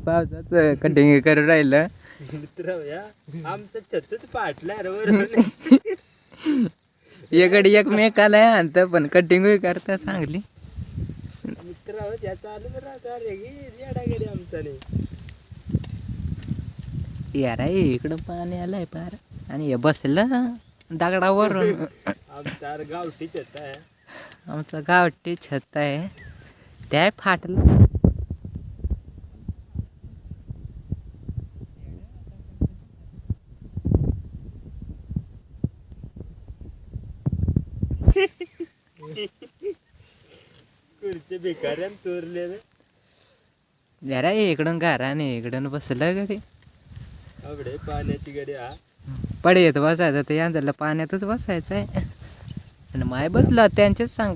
पावसाचं कटिंग करून राहिलं. मित्र या आमचं छतच पाटलाय रे इकडे एकमेकाला आणत पण कटिंग करता चांगली. मित्र या चालूच राहता रे येडागेडी आमचा नाही. यार इकडं पाणी आलंय पार आणि हे बसलं दगडावर. आमचा गावठी छत आहे. आमचं गावठी छत आहे त्या फाटलं. खुर्ची भिकाऱ्यान चोरले रे. जरा इकडून घराने इकडून बसलं गडी. आवडे पाण्याची गडी हा पडे येत बसायचं तर यांच्याला पाण्यातच बसायचं आहे. आणि माय बसला त्यांचेच सांग.